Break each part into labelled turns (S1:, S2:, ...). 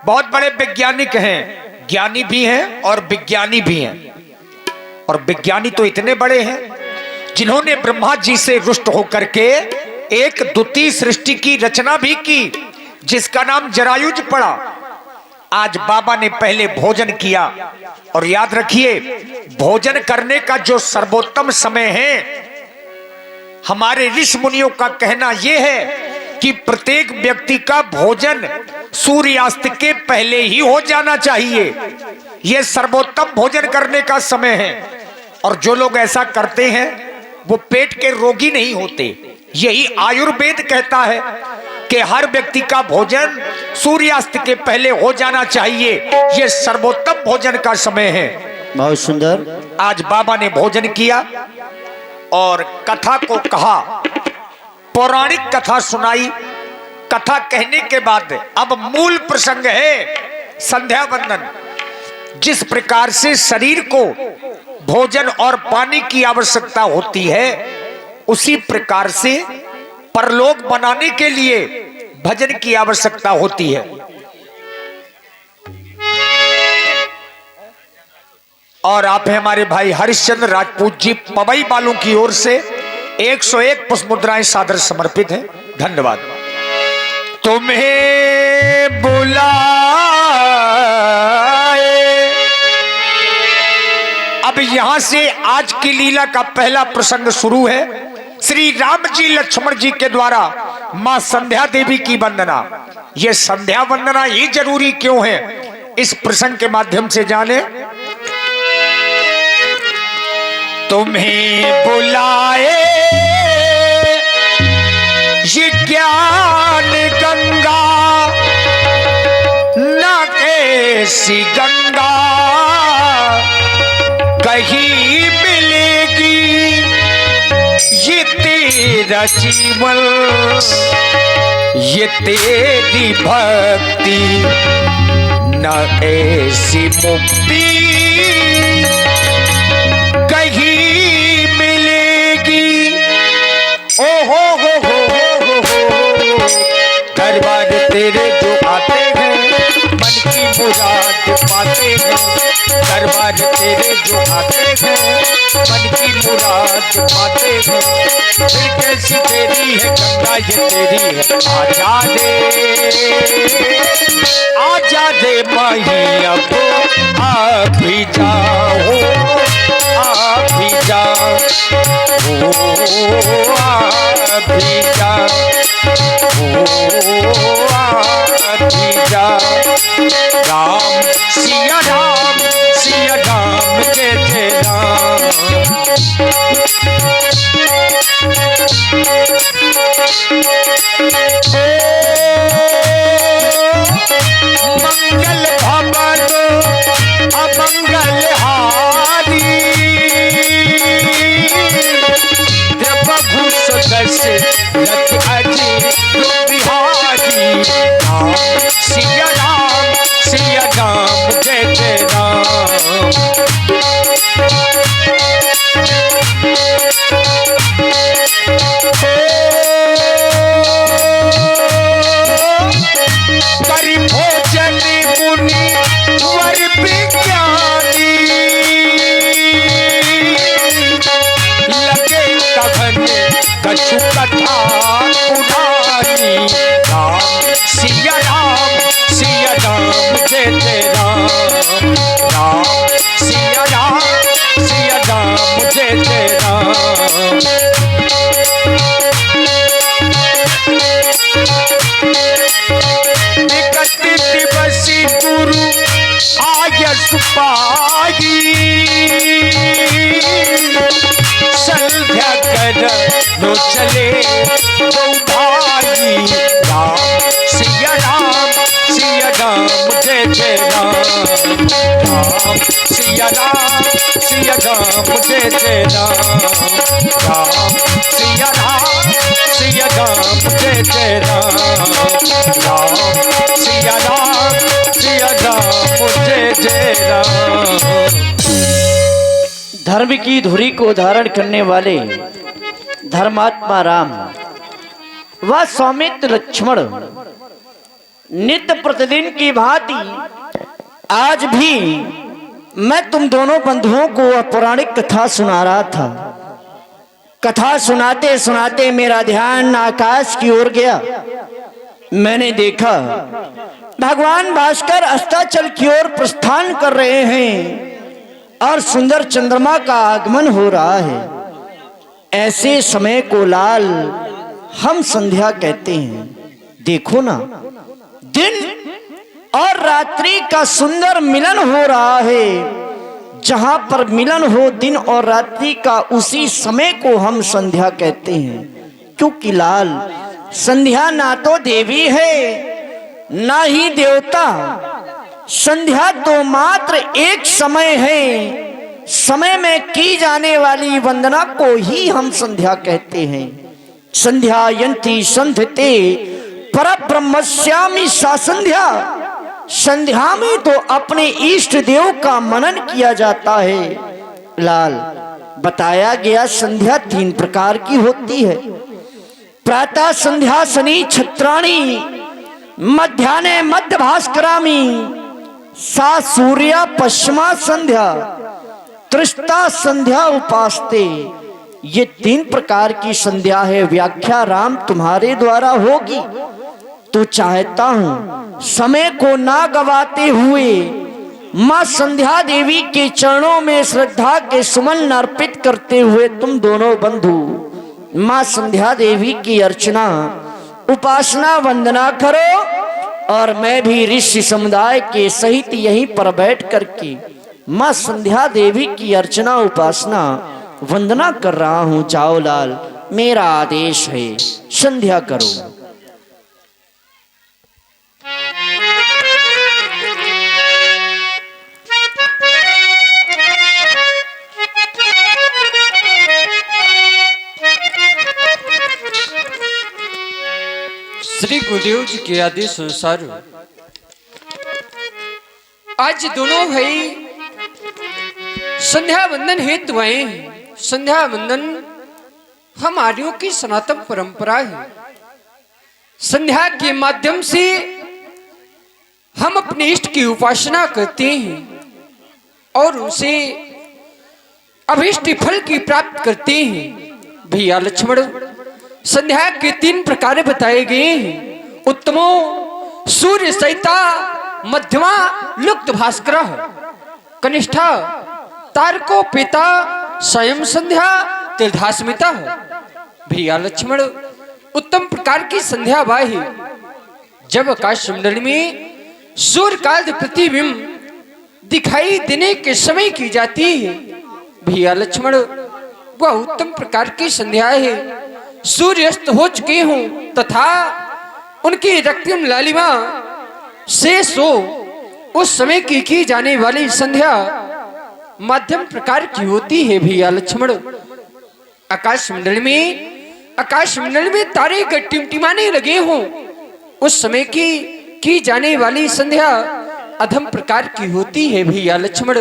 S1: बहुत बड़े वैज्ञानिक हैं, ज्ञानी भी हैं और विज्ञानी भी हैं। और विज्ञानी तो इतने बड़े हैं जिन्होंने ब्रह्मा जी से रुष्ट होकर के एक द्वितीय सृष्टि की रचना भी की, जिसका नाम जरायुज पड़ा। आज बाबा ने पहले भोजन किया, और याद रखिए भोजन करने का जो सर्वोत्तम समय है, हमारे ऋषि मुनियों का कहना यह है कि प्रत्येक व्यक्ति का भोजन सूर्यास्त के पहले ही हो जाना चाहिए। यह सर्वोत्तम भोजन करने का समय है। और जो लोग ऐसा करते हैं वो पेट के रोगी नहीं होते। यही आयुर्वेद कहता है कि हर व्यक्ति का भोजन सूर्यास्त के पहले हो जाना चाहिए। यह सर्वोत्तम भोजन का समय है।
S2: बहुत सुंदर।
S1: आज बाबा ने भोजन किया और कथा को कहा, पौराणिक कथा सुनाई। कथा कहने के बाद अब मूल प्रसंग है संध्या वंदन। जिस प्रकार से शरीर को भोजन और पानी की आवश्यकता होती है, उसी प्रकार से परलोक बनाने के लिए भजन की आवश्यकता होती है। और आप हैं हमारे भाई हरिश्चंद्र राजपूत जी पवई वालों की ओर से 101 पुष्प मुद्राएं सादर समर्पित हैं। धन्यवाद। तुम्हें बुलाए। अब यहां से आज की लीला का पहला प्रसंग शुरू है। श्री राम जी लक्ष्मण जी के द्वारा मां संध्या देवी की वंदना। यह संध्या वंदना ही जरूरी क्यों है, इस प्रसंग के माध्यम से जाने। तुम्हें बुलाए ये ज्ञान गंगा, न कैसी गंगा कहीं मिलेगी। ये तेरा जीवन, ये तेरी भक्ति, न ऐसी मुक्ति कहीं मिलेगी। ओ हो दरबार तेरे जो आते हैं मन की मुराद पाते हैं। दरबार तेरे जो आते हैं मन की मुराद पाते हैं। दिल कैसी तेरी है गंगा, ये तेरी है। आजा दे माही, अब आप भी जाओ, आप भी जाओ, आप भी जाओ, आप भी जाओ। राम सिया राम, सिया राम जय जय राम। मंगल भवन अमंगल हारी, प्रभु सदस्य रथ अजय बिहारी। राम सिया राम, सिया राम जय जय राम। करी भोजन मुनि वर विज्ञानी, लगे कभन कछु कथा पुरानी। राम सिया राम, सिया राम जय जय राम। राम सिया राम, सिया राम जय जय राम। विकट दिवसी गुरु आयस पाई, संध्या कर लो चले दो भाई। राम सिया राम, सिया राम जय जय राम। राम सिया राम, सिया राम जय जय राम। राम सिया राम, सिया राम जय जय राम। राम सिया राम, सिया राम जय जय राम।
S2: धर्म की धुरी को धारण करने वाले धर्मात्मा राम व सौमित्र लक्ष्मण नित्य प्रतिदिन की भांति आज भी मैं तुम दोनों बंधुओं को वह पौराणिक कथा सुना रहा था। कथा सुनाते सुनाते मेरा ध्यान आकाश की ओर गया। मैंने देखा भगवान भास्कर अस्ताचल की ओर प्रस्थान कर रहे हैं और सुंदर चंद्रमा का आगमन हो रहा है। ऐसे समय को लाल हम संध्या कहते हैं। देखो ना, दिन और रात्रि का सुंदर मिलन हो रहा है। जहां पर मिलन हो दिन और रात्रि का, उसी समय को हम संध्या कहते हैं। क्योंकि लाल, संध्या ना तो देवी है ना ही देवता। संध्या तो मात्र एक समय है। समय में की जाने वाली वंदना को ही हम संध्या कहते हैं। संध्यायन्ति संध्यते परब्रह्मस्यामि सा संध्या। संध्या में तो अपने इष्ट देव का मनन किया जाता है। लाल, बताया गया संध्या 3 प्रकार की होती है। प्रातः संध्या शनि छत्राणी, मध्याह्ने मध्य भास्करामी, सा सूर्या पश्चिमा संध्या, त्रिस्ता संध्या उपास्ते। ये 3 प्रकार की संध्या है। व्याख्या राम तुम्हारे द्वारा होगी। तो चाहता हूं समय को ना गवाते हुए मां संध्या देवी के चरणों में श्रद्धा के सुमन अर्पित करते हुए तुम दोनों बंधु मां संध्या देवी की अर्चना, उपासना, वंदना करो। और मैं भी ऋषि समुदाय के सहित यहीं पर बैठ करके मां संध्या देवी की अर्चना, उपासना, वंदना कर रहा हूं। जाओ लाल, मेरा आदेश है, संध्या करो।
S3: श्री गुरुदेव जी के आदेश अनुसार आज दोनों भाई संध्या वंदन हेतु आए हैं। संध्या वंदन हम आर्यों की सनातन परंपरा है। संध्या के माध्यम से हम अपने इष्ट की उपासना करते हैं और उसे अभीष्ट फल की प्राप्त करते हैं। भैया लक्ष्मण, संध्या के 3 प्रकार बताए गए हैं। उत्तमो सूर्य सहिता, मध्यमा लुप्त भास्कर, कनिष्ठा तारको पिता, स्वयं संध्या तीर्थास्मिता। भैया लक्ष्मण, उत्तम प्रकार की संध्या वह है जब आकाश मंडल में सूर्य का प्रतिबिंब दिखाई देने के समय की जाती है। भैया लक्ष्मण, वह उत्तम प्रकार की संध्या है। सूर्यास्त हो चुके हों तथा उनकी रक्तिम लालिमा शेष हो, उस समय की जाने वाली संध्या मध्यम प्रकार की होती है। भैया लक्ष्मण, आकाश मंडल में तारे टिमटिमाने लगे हों, उस समय की जाने वाली संध्या अधम प्रकार की होती है। भैया लक्ष्मण,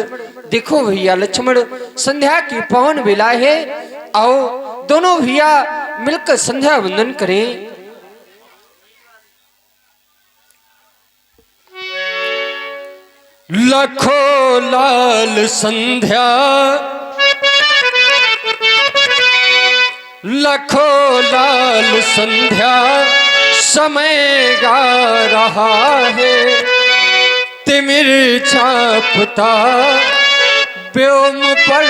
S3: देखो भैया लक्ष्मण, संध्या की पावन बेला है। आओ दोनों भैया मिलकर संध्या वंदन करें। लखो लाल संध्या, लखो लाल संध्या, समय गा रहा है। तिमिर छापता व्योम पर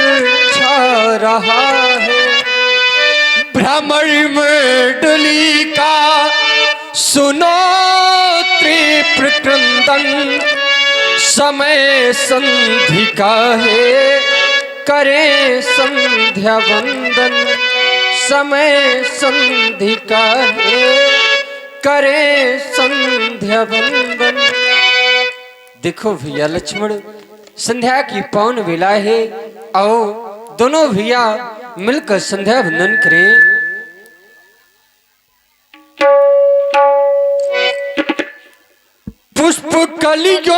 S3: छा रहा है। भ्रमर मंडली का सुनो तीव्र क्रंदन। समय संधि का है, करे संध्या वंदन। समय संधि का है, करे संध्या वंदन। देखो भैया लक्ष्मण, संध्या की पावन वेला है। आओ दोनों भैया मिलकर संध्या वंदन करें। पुष्प कलियों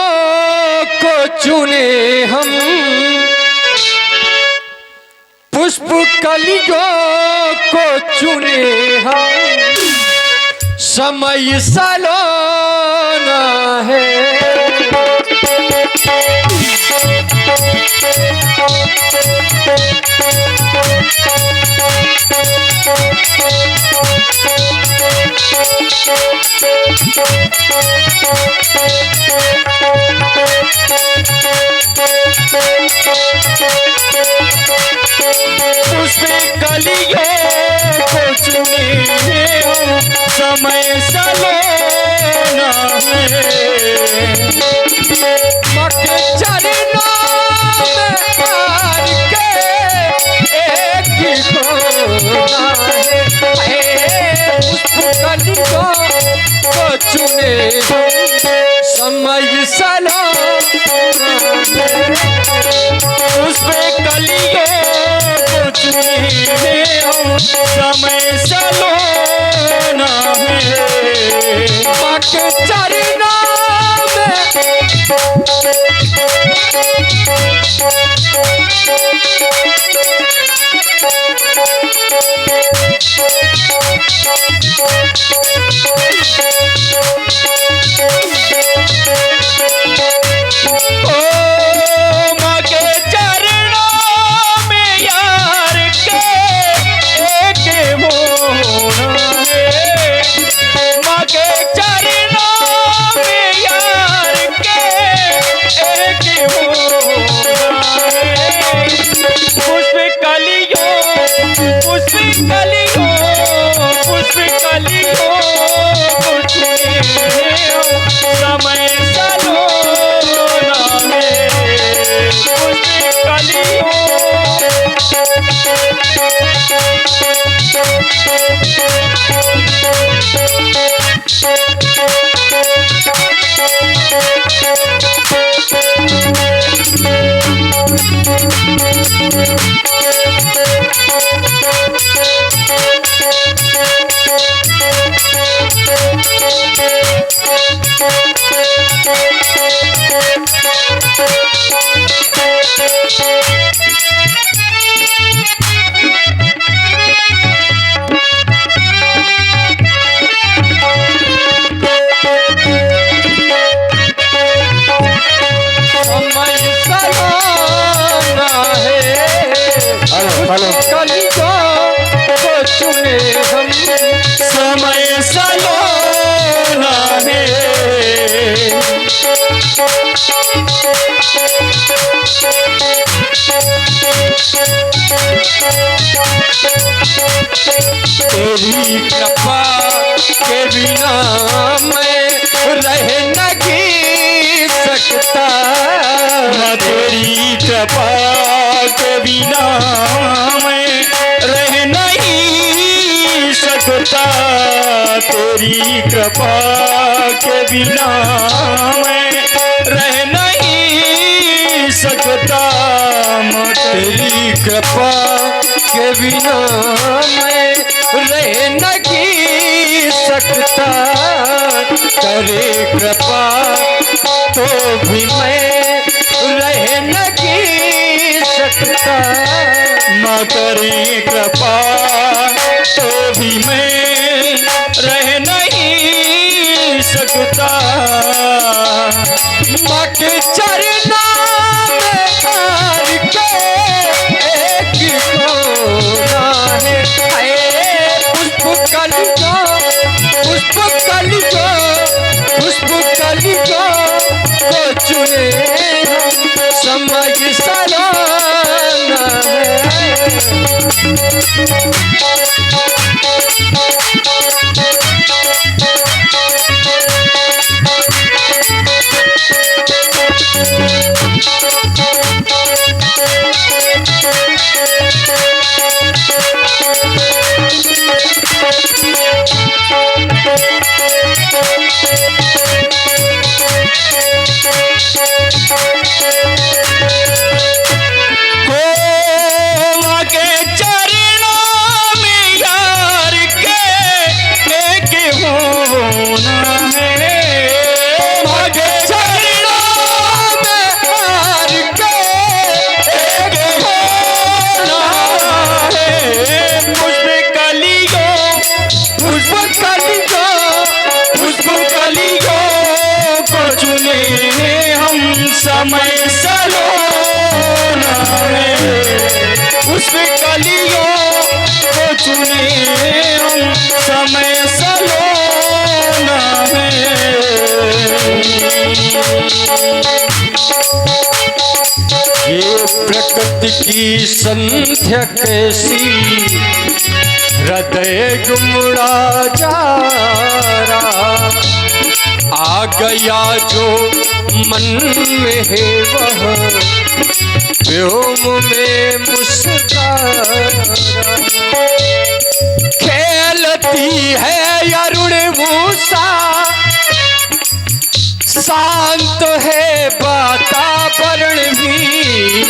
S3: को चुने हम, पुष्प कलियों को चुने हम। समय सालों है।
S4: उसमें कलियों को चुने हम समय सलोना है।
S3: मके चरणों में हार के एक ही होना है। पुष्प कलियों को चुने हम समय सलोना है।
S4: उसमें कलियों को चुने हम समय सलोना है।
S3: मके चरणों में
S4: ओ माँ के चरणों में यार के एक होना है। माँ के चरणों में यार के एक होना है। पुष्प कलियों पुष्प कलियों पुष्प कलियों को चुने हम समय सलोना है। पुष्प कलियों
S3: समय सलोना है। कलियों को चुने हम
S4: समय सलोना है।
S3: तेरी कृपा के बिना मैं रह नहीं सकता।
S4: ना तेरी कृपा के बिना मैं रह नहीं सकता। तेरी कृपा के बिना मैं रह नहीं सकता। माँ
S3: तेरी कृपा के बिना मैं रह नहीं सकता। करे कृपा तो भी मैं रह नहीं सकता।
S4: माँ करे कृपा तो भी मैं रह नहीं सकता।
S3: माँ के चरणों में हार के एक ही होना है। पुष्प कलियों पुष्प कलियों पुष्प कलियों को चुने हम समय सलोना
S4: को माँ के चरणों में यार समय सलोना में उस कलियों को चुने हम समय सलोना में। ये प्रकृति की संध्या कैसी हृदय गुमड़ा जा रहा, आ गया जो मन में है वह व्योम में मुस्कुरा। खेलती है अरुण भूषा, शांत है वातावरण भी,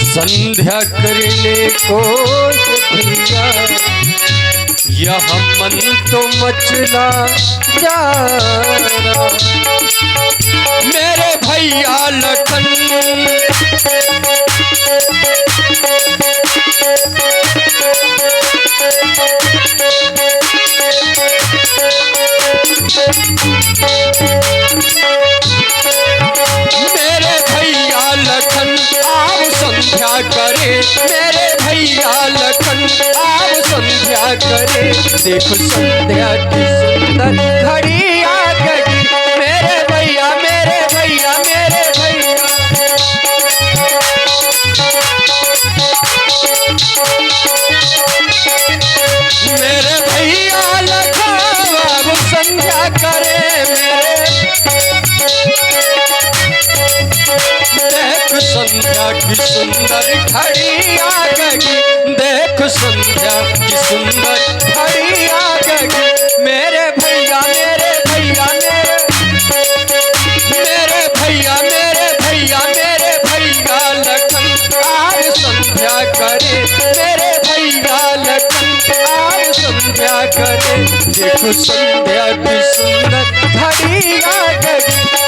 S4: संध्या करने को भैया यह मन तो मचला जा रहा। मेरे भैया लखन मेरे भैया लखन आप संध्या करे, मेरे भैया लखन आप संध्या करे। देखो संध्या की सुंदर घड़ी आ गई, मेरे भैया मेरे भैया मेरे भैया। मेरे भैया लखन आप संध्या करे, देख संध्या की सुंदर घड़ी आ गई, देख संध्या की सुंदर घड़ी आ गई। मेरे भैया मेरे भैया मेरे भैया मेरे भैया मेरे भैया लखन आज संध्या करे, मेरे भैया लखन आज संध्या करे। देखो संध्या की सुंदर घड़ी आ गई,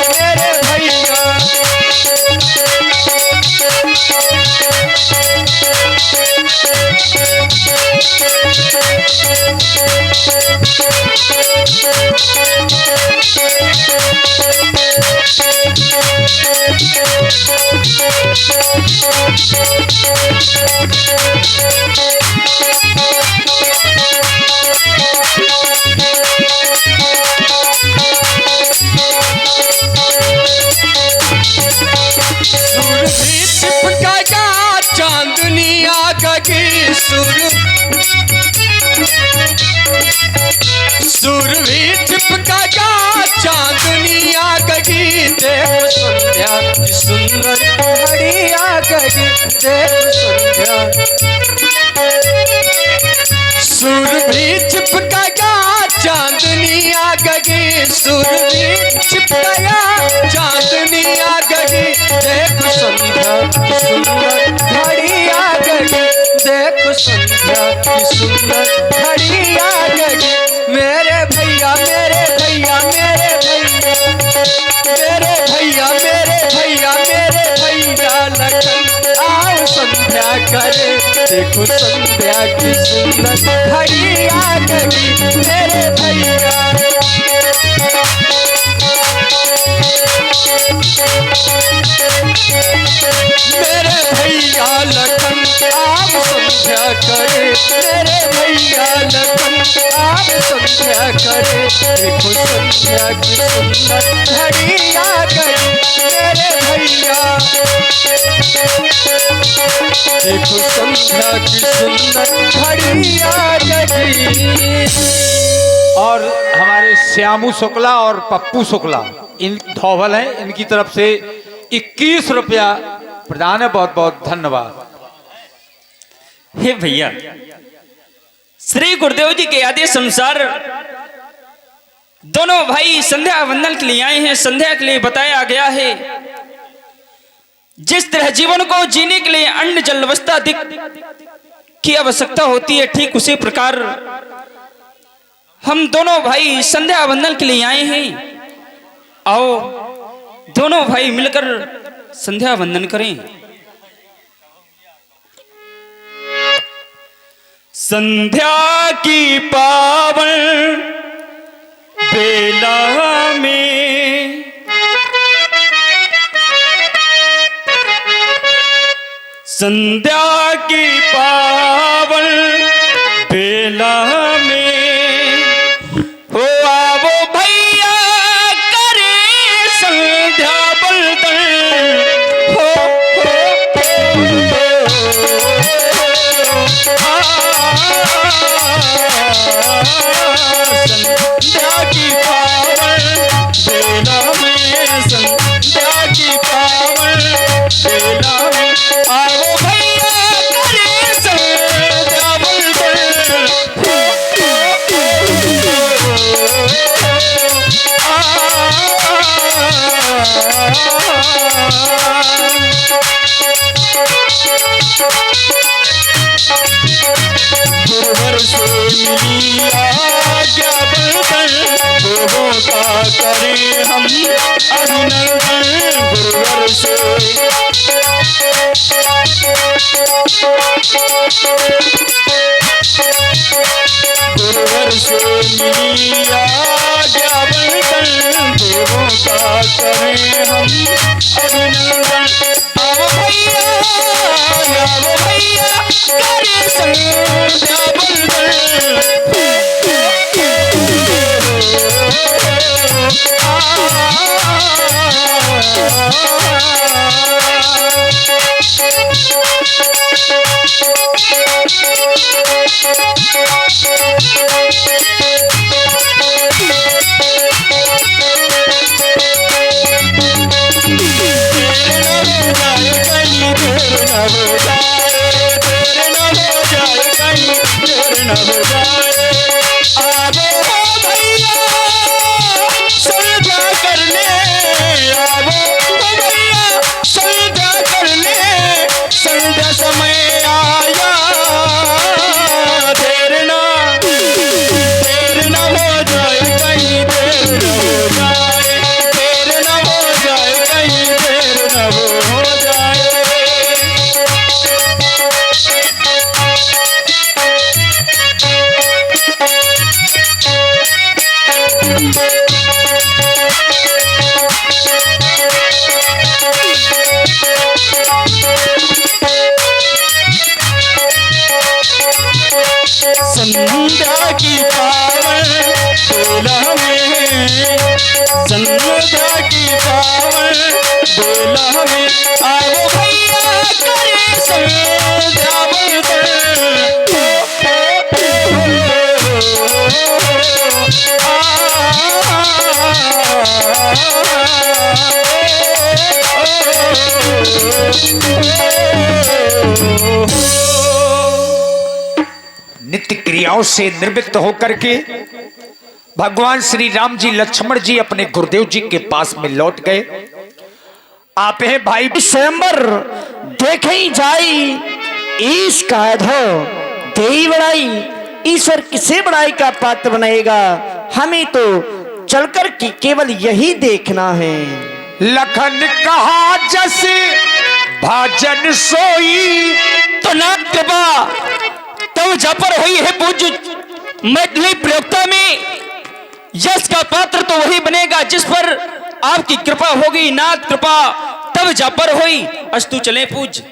S4: मेरे भैया। चांदनी आ गई सुर भी चिपका जा, चांदनी आ गई। देख संध्या की सुंदर घड़ी आ गई, देख संध्या। सुर भी चिपका जा, चांदनी आ गई, सुर भी चिपका जा, चांदनी आ गई। देख संध्या की सुंदर घड़ी आ गई, देख संध्या की सुंदर घड़ी आ गई। मेरे भैया मेरे भैया मेरे भैया मेरे भैया मेरे भैया मेरे भैया लखन आओ संध्या करे। देखो संध्या की सुंदर घड़ी आ गई, मेरे भैया। मेरे भैया लखन आप संध्या करे, मेरे भैया लखन आप संध्या करे। देखो संध्या की सुंदर घड़ी आ गई, मेरे भैया। देखो संध्या की सुंदर घड़ी आ गई।
S1: और हमारे श्यामू शुक्ला और पप्पू शुक्ला इन धौवल हैं, इनकी तरफ से 21 रुपया प्रदान है। बहुत बहुत धन्यवाद।
S5: हे भैया, श्री गुरुदेव जी के आदेश अनुसार दोनों भाई संध्या वंदन के लिए आए हैं। संध्या के लिए बताया गया है जिस तरह जीवन को जीने के लिए अन्न जल वस्त्र की आवश्यकता होती है, ठीक उसी प्रकार हम दोनों भाई संध्या वंदन के लिए आए हैं। आओ दोनों भाई मिलकर संध्या वंदन करें।
S4: संध्या की पावन बेला में
S5: संध्या की पावन बेला में हो आवो भैया करे संध्या बंदन हो संध्या की पावन बेला में संध्या की पावन बेला में आओ भैया करे संध्या बंदन गुरुवर से मिली आज्ञा बंदन गुरुओं का करें हम अभिनंदन गुरुवर से गुरुवर से मिली आज्ञा बंदन गुरुओं का करें हम अभिनंदन आओ भैया करे संध्या संध्या की पावन बेला में संध्या की पावन बेला में आओ भैया करे संध्या
S1: नित्य क्रियाओं से निर्वृत्त होकर के भगवान श्री राम जी लक्ष्मण जी अपने गुरुदेव जी के पास में लौट गए। आप हैं भाई
S2: स्वयंवर देखे ही जाई ईश कायद हो देई बड़ाई ईश्वर किसे बड़ाई का पात्र बनाएगा हमें तो चलकर की केवल यही देखना है।
S1: लखन कहा जस भाजन सोई
S5: तो नाथ कृपा तब जपर हुई है पूज्य मैथिली प्रयोक्ता में यश का पात्र तो वही बनेगा जिस पर आपकी कृपा होगी नाथ कृपा तब जपर हुई अस्तु चले पूज्य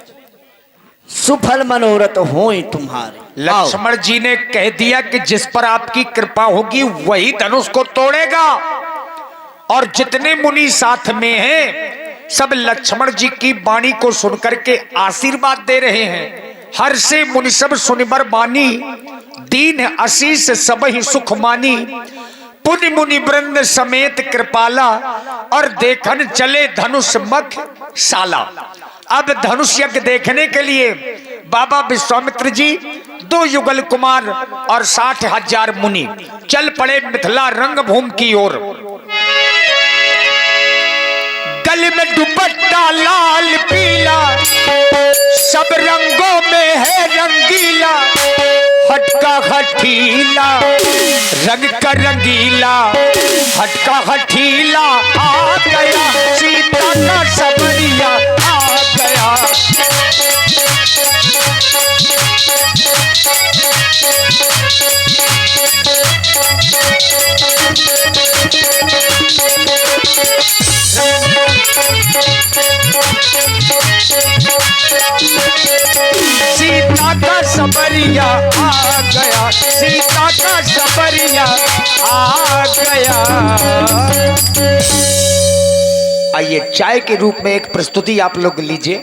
S2: सुफल मनोरथ होए तुम्हारे।
S1: लक्ष्मण जी ने कह दिया कि जिस पर आपकी कृपा होगी वही धनुष को तोड़ेगा और जितने मुनि साथ में हैं सब लक्ष्मण जी की वाणी को सुनकर के आशीर्वाद दे रहे हैं। हर से मुनि सब सुनिबर बानी दीन आशीष सब ही सुख मानी पुण्य मुनि वृंद समेत कृपाला और देखन चले धनुष मख शाला। अब धनुष यज्ञ देखने के लिए बाबा विश्वामित्र जी 2 युगल कुमार और 60,000 मुनि चल पड़े मिथिला रंगभूमि की ओर। गले में दुपट्टा लाल पीला सब रंगों में है रंगीला हटका हठीला रंग का रंगीला हटका हठीला आ गया सीता का सबरिया आ गया। सीता का सबरिया आ गया, सीता का सबरिया आ गया। आइए चाय के रूप में एक प्रस्तुति आप लोग लीजिए।